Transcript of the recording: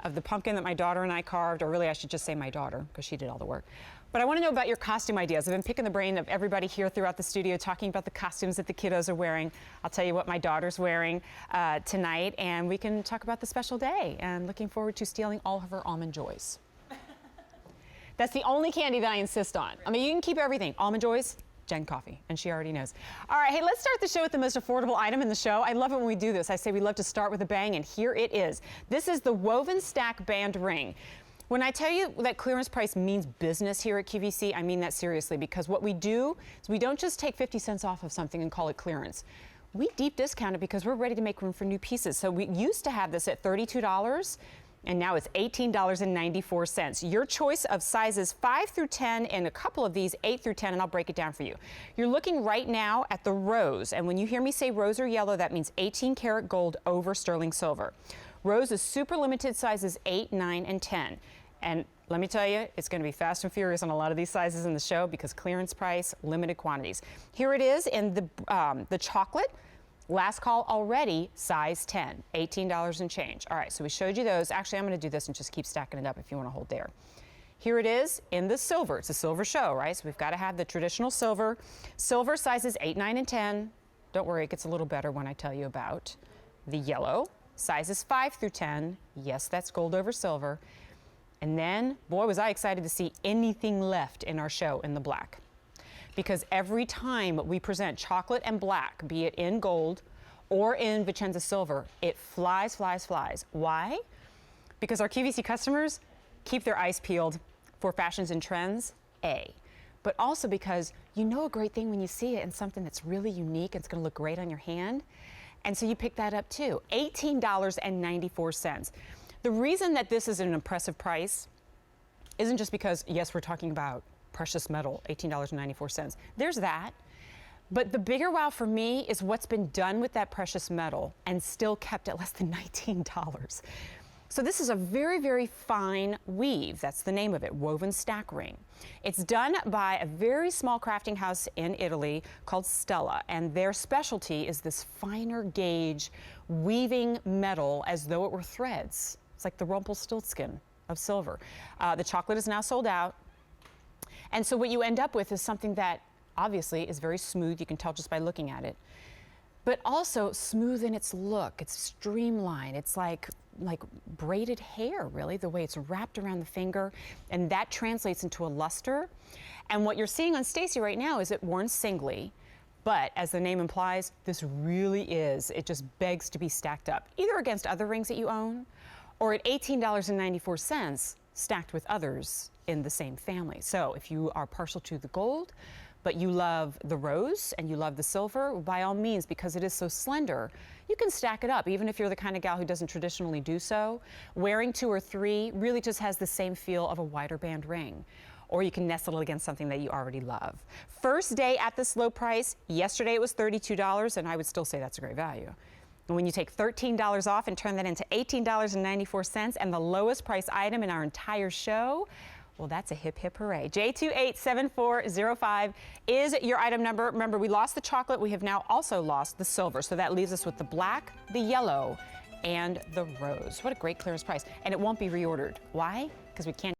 of the pumpkin that my daughter and I carved, or really I should just say my daughter, because she did all the work. But I want to know about your costume ideas. I've been picking the brain of everybody here throughout the studio, talking about the costumes that the kiddos are wearing. I'll tell you what my daughter's wearing tonight, and we can talk about the special day, and looking forward to stealing all of her Almond Joys. That's the only candy that I insist on. I mean, you can keep everything. Almond Joys, Jen Coffee, and she already knows. All right, hey, let's start the show with the most affordable item in the show. I love it when we do this. I say we love to start with a bang, and here it is. This is the woven stack band ring. When I tell you that clearance price means business here at QVC, I mean that seriously, because what we do is we don't just take 50 cents off of something and call it clearance. We deep discount it because we're ready to make room for new pieces. So we used to have this at $32. And now it's $18.94. Your choice of sizes 5 through 10 and a couple of these 8 through 10, and I'll break it down for you. You're looking right now at the rose, and when you hear me say rose or yellow, that means 18 karat gold over sterling silver. Rose is super limited sizes 8, 9, and 10. And let me tell you, it's going to be fast and furious on a lot of these sizes in the show because clearance price, limited quantities. Here it is in the chocolate. Last call already, size 10, $18 and change. All right, so we showed you those. Actually, I'm going to do this and just keep stacking it up if you want to hold there. Here it is in the silver. It's a silver show, right? So we've got to have the traditional silver. Silver sizes 8, 9, and 10. Don't worry, it gets a little better when I tell you about the yellow. Sizes 5 through 10. Yes, that's gold over silver. And then, boy, was I excited to see anything left in our show in the black. Because every time we present chocolate and black, be it in gold or in VicenzaSilver, it flies, flies, flies. Why? Because our QVC customers keep their eyes peeled for fashions and trends, A. But also because you know a great thing when you see it and something that's really unique and it's going to look great on your hand. And so you pick that up too. $18.94. The reason that this is an impressive price isn't just because, yes, we're talking about precious metal, $18.94. There's that. But the bigger wow for me is what's been done with that precious metal and still kept at less than $19. So this is a very, very fine weave. That's the name of it, woven stack ring. It's done by a very small crafting house in Italy called Stella, and their specialty is this finer gauge weaving metal as though it were threads. It's like the Rumpelstiltskin of silver. The chocolate is now sold out. And so what you end up with is something that obviously is very smooth. You can tell just by looking at it. But also smooth in its look. It's streamlined. It's like braided hair, really, the way it's wrapped around the finger. And that translates into a luster. And what you're seeing on Stacy right now is it worn singly. But as the name implies, this really is. It just begs to be stacked up, either against other rings that you own or at $18.94 stacked with others in the same family. So if you are partial to the gold, but you love the rose and you love the silver, by all means, because it is so slender, you can stack it up, even if you're the kind of gal who doesn't traditionally do so. Wearing 2 or 3 really just has the same feel of a wider band ring. Or you can nestle it against something that you already love. First day at this low price, yesterday it was $32, and I would still say that's a great value. And when you take $13 off and turn that into $18.94 and the lowest price item in our entire show, well, that's a hip, hip hooray. J287405 is your item number. Remember, we lost the chocolate. We have now also lost the silver. So that leaves us with the black, the yellow, and the rose. What a great clearance price. And it won't be reordered. Why? Because we can't